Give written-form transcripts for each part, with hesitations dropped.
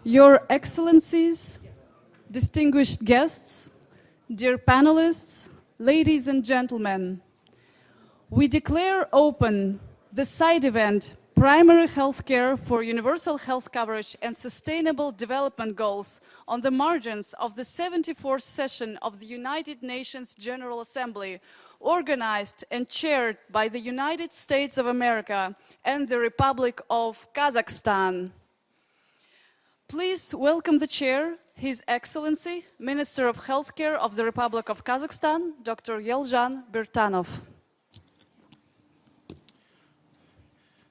Your Excellencies, distinguished guests, dear panelists, ladies and gentlemen, we declare open the side event, Primary Healthcare for Universal Health Coverage and Sustainable Development Goals on the margins of the 74th session of the United Nations General Assembly, organized and chaired by the United States of America and the Republic of Kazakhstan. Please welcome the chair, His Excellency, Minister of Healthcare of the Republic of Kazakhstan, Dr. Yelzhan Birtanov.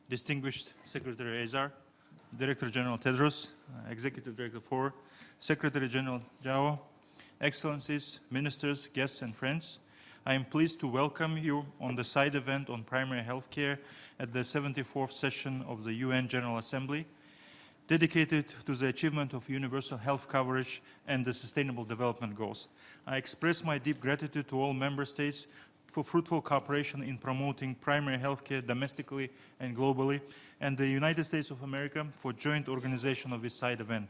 Distinguished Secretary Azar, Director General Tedros, Executive Director 4, Secretary General Zhao, Excellencies, Ministers, guests and friends, I am pleased to welcome you on the side event on primary health care at the 74th session of the UN General Assembly, dedicated to the achievement of universal health coverage and the Sustainable Development Goals. I express my deep gratitude to all member states for fruitful cooperation in promoting primary health care domestically and globally, and the United States of America for joint organization of this side event.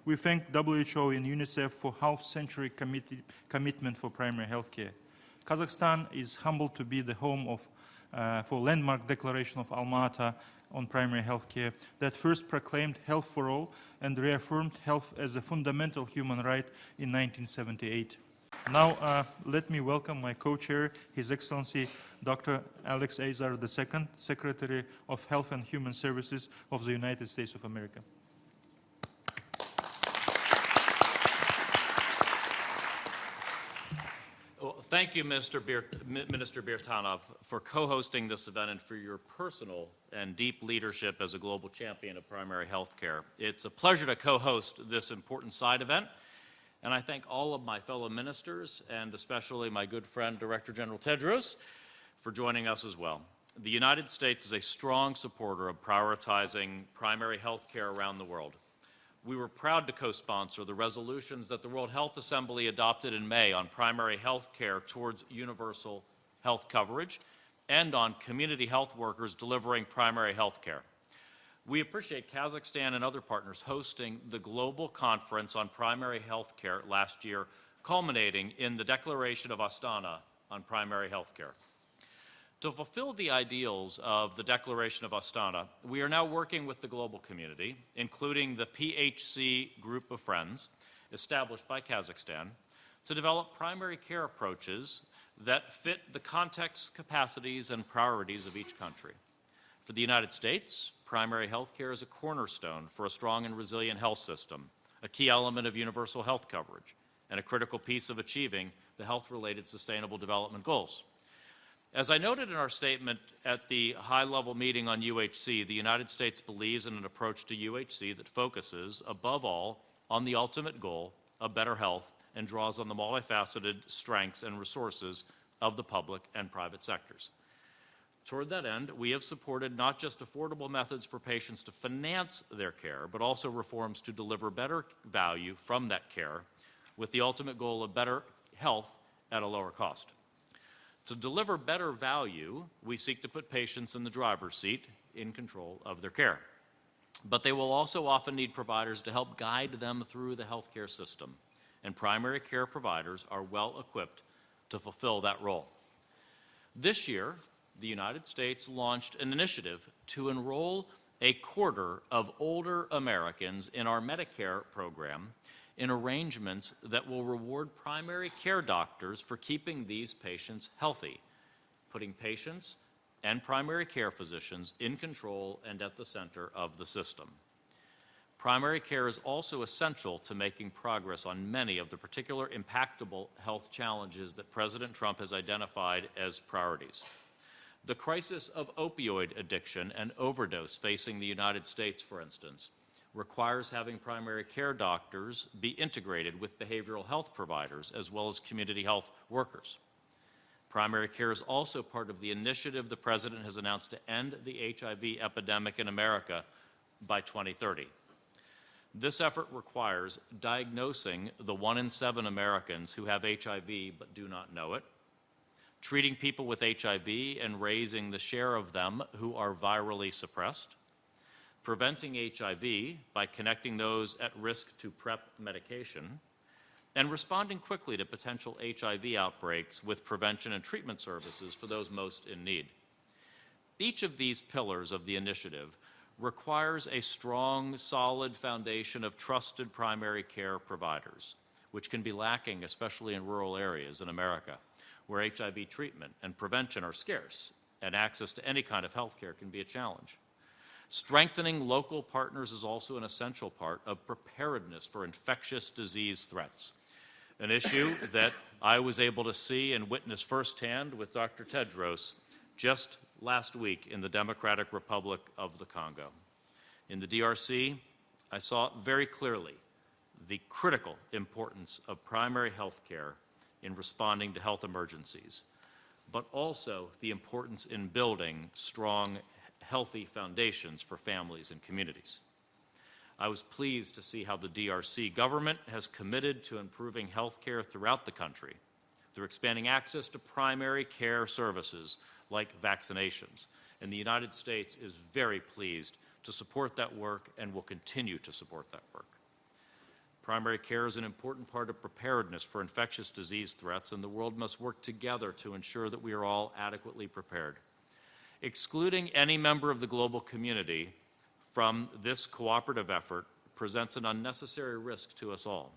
We thank WHO and UNICEF for half-century commitment for primary health care. Kazakhstan is humbled to be the home of for landmark declaration of Alma-Ata on primary health care that first proclaimed health for all and reaffirmed health as a fundamental human right in 1978. Now, let me welcome my co-chair, His Excellency Dr. Alex Azar II, Secretary of Health and Human Services of the United States of America. Well, thank you, Minister Birtanov, for co-hosting this event and for your personal and deep leadership as a global champion of primary health care. It's a pleasure to co-host this important side event. And I thank all of my fellow ministers and especially my good friend, Director General Tedros, for joining us as well. The United States is a strong supporter of prioritizing primary health care around the world. We were proud to co-sponsor the resolutions that the World Health Assembly adopted in May on primary health care towards universal health coverage and on community health workers delivering primary health care. We appreciate Kazakhstan and other partners hosting the global conference on primary health care last year, culminating in the Declaration of Astana on primary health care. To fulfill the ideals of the Declaration of Astana, we are now working with the global community, including the PHC Group of Friends, established by Kazakhstan, to develop primary care approaches that fit the context, capacities, and priorities of each country. For the United States, primary health care is a cornerstone for a strong and resilient health system, a key element of universal health coverage, and a critical piece of achieving the health-related Sustainable Development Goals. As I noted in our statement at the high-level meeting on UHC, the United States believes in an approach to UHC that focuses, above all, on the ultimate goal of better health and draws on the multifaceted strengths and resources of the public and private sectors. Toward that end, we have supported not just affordable methods for patients to finance their care, but also reforms to deliver better value from that care with the ultimate goal of better health at a lower cost. To deliver better value, we seek to put patients in the driver's seat in control of their care. But they will also often need providers to help guide them through the healthcare system, and primary care providers are well equipped to fulfill that role. This year, the United States launched an initiative to enroll a quarter of older Americans in our Medicare program in arrangements that will reward primary care doctors for keeping these patients healthy, putting patients and primary care physicians in control and at the center of the system. Primary care is also essential to making progress on many of the particular impactable health challenges that President Trump has identified as priorities. The crisis of opioid addiction and overdose facing the United States, for instance, requires having primary care doctors be integrated with behavioral health providers as well as community health workers. Primary care is also part of the initiative the President has announced to end the HIV epidemic in America by 2030. This effort requires diagnosing the 1 in 7 Americans who have HIV but do not know it, treating people with HIV and raising the share of them who are virally suppressed, preventing HIV by connecting those at risk to PrEP medication, and responding quickly to potential HIV outbreaks with prevention and treatment services for those most in need. Each of these pillars of the initiative requires a strong, solid foundation of trusted primary care providers, which can be lacking, especially in rural areas in America, where HIV treatment and prevention are scarce, and access to any kind of health care can be a challenge. Strengthening local partners is also an essential part of preparedness for infectious disease threats, an issue that I was able to see and witness firsthand with Dr. Tedros just last week in the Democratic Republic of the Congo. In the DRC, I saw very clearly the critical importance of primary health care in responding to health emergencies, but also the importance in building strong, healthy foundations for families and communities. I was pleased to see how the DRC government has committed to improving health care throughout the country through expanding access to primary care services like vaccinations. And the United States is very pleased to support that work and will continue to support that work. Primary care is an important part of preparedness for infectious disease threats, and the world must work together to ensure that we are all adequately prepared. Excluding any member of the global community from this cooperative effort presents an unnecessary risk to us all.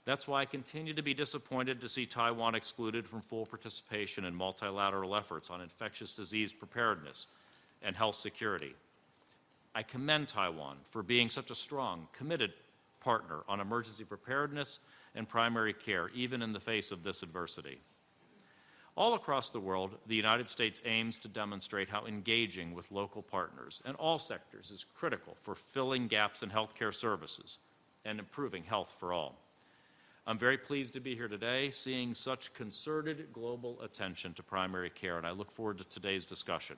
That's why I continue to be disappointed to see Taiwan excluded from full participation in multilateral efforts on infectious disease preparedness and health security. I commend Taiwan for being such a strong, committed partner on emergency preparedness and primary care, even in the face of this adversity. All across the world, the United States aims to demonstrate how engaging with local partners in all sectors is critical for filling gaps in healthcare services and improving health for all. I'm very pleased to be here today, seeing such concerted global attention to primary care, and I look forward to today's discussion.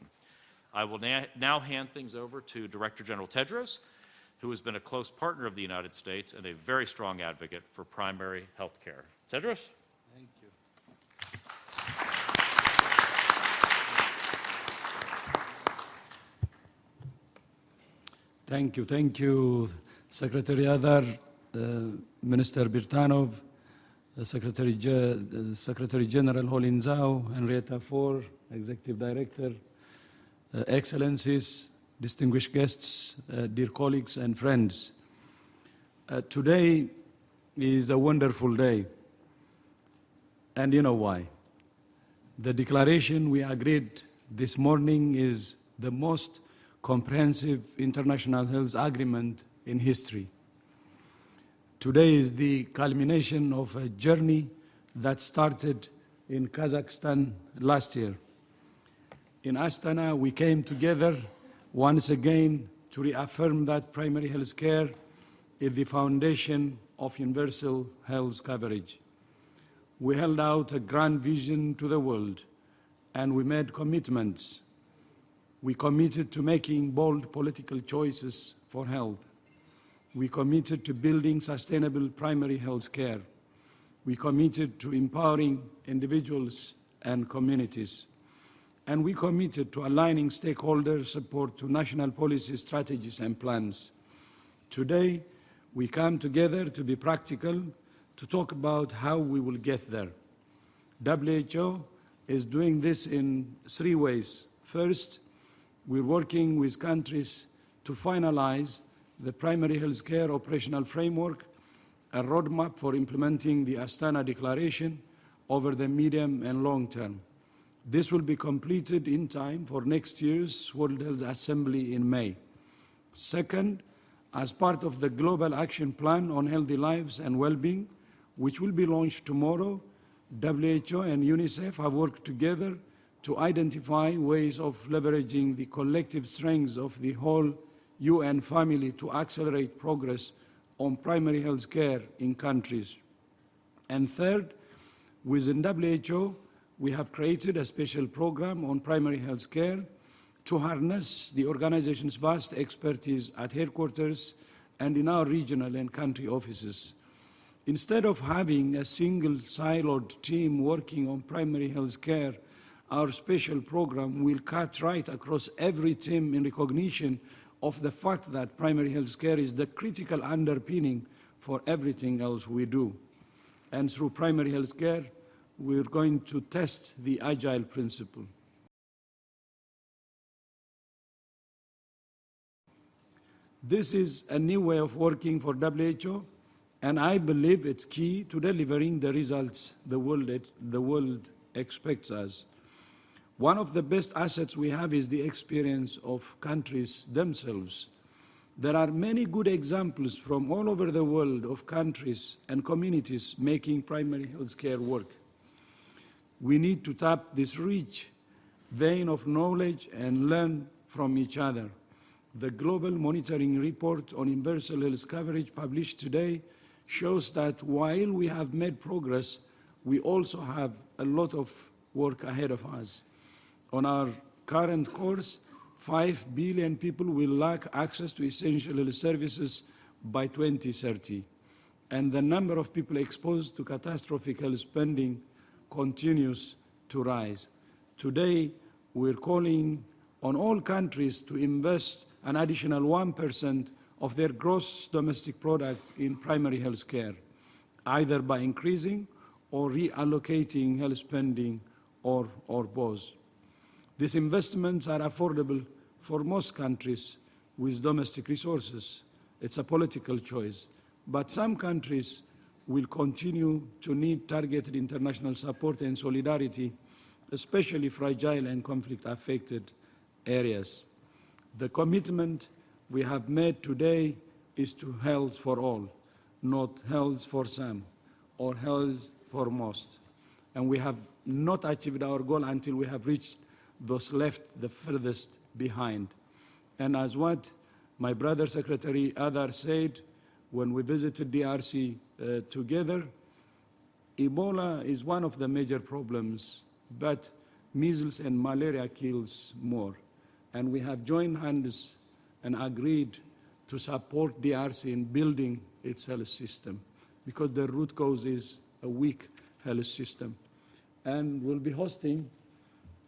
I will now hand things over to Director General Tedros, who has been a close partner of the United States and a very strong advocate for primary health care. Tedros? Thank you. Thank you, Secretary Azar, Minister Birtanov, Secretary General Holinzao, Henrietta Fore, Executive Director, Excellencies, distinguished guests, dear colleagues and friends. Today is a wonderful day, and you know why. The declaration we agreed this morning is the most comprehensive international health agreement in history. Today is the culmination of a journey that started in Kazakhstan last year. In Astana, we came together once again to reaffirm that primary health care is the foundation of universal health coverage. We held out a grand vision to the world, and we made commitments. We committed to making bold political choices for health. We committed to building sustainable primary health care. We committed to empowering individuals and communities. And we committed to aligning stakeholder support to national policy strategies and plans. Today, we come together to be practical, to talk about how we will get there. WHO is doing this in 3 ways. First, we're working with countries to finalize the primary health care operational framework, a roadmap for implementing the Astana Declaration over the medium and long term. This will be completed in time for next year's World Health Assembly in May. Second, as part of the Global Action Plan on Healthy Lives and Well-being, which will be launched tomorrow, WHO and UNICEF have worked together to identify ways of leveraging the collective strengths of the whole UN family to accelerate progress on primary health care in countries. And third, within WHO, we have created a special program on primary health care to harness the organization's vast expertise at headquarters and in our regional and country offices. Instead of having a single siloed team working on primary health care, our special program will cut right across every team in recognition of the fact that primary health care is the critical underpinning for everything else we do. And through primary health care, we're going to test the agile principle. This is a new way of working for WHO, and I believe it's key to delivering the results the world expects us. One of the best assets we have is the experience of countries themselves. There are many good examples from all over the world of countries and communities making primary health care work. We need to tap this rich vein of knowledge and learn from each other. The Global Monitoring Report on Universal Health Coverage published today shows that while we have made progress, we also have a lot of work ahead of us. On our current course, 5 billion people will lack access to essential health services by 2030, and the number of people exposed to catastrophic health spending continues to rise. Today, we're calling on all countries to invest an additional 1% of their gross domestic product in primary health care, either by increasing or reallocating health spending or both. These investments are affordable for most countries with domestic resources. It's a political choice. But some countries will continue to need targeted international support and solidarity, especially fragile and conflict-affected areas. The commitment we have made today is to health for all, not health for some or health for most. And we have not achieved our goal until we have reached those left the furthest behind. And as what my brother Secretary Azar said when we visited DRC together, Ebola is one of the major problems, but measles and malaria kills more. And we have joined hands and agreed to support DRC in building its health system, because the root cause is a weak health system. And we'll be hosting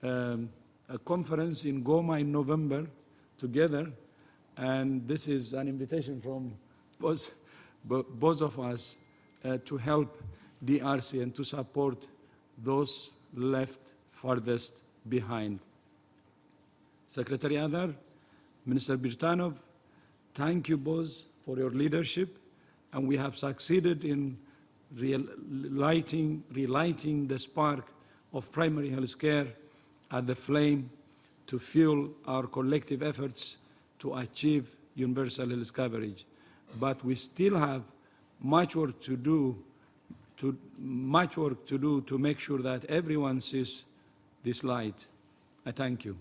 a conference in Goma in November together, and this is an invitation from both of us to help DRC and to support those left farthest behind. Secretary Azar, Minister Birtanov, thank you both for your leadership, and we have succeeded in relighting the spark of primary health care at the flame to fuel our collective efforts to achieve universal health coverage. But we still have much work to do to make sure that everyone sees this light. I thank you.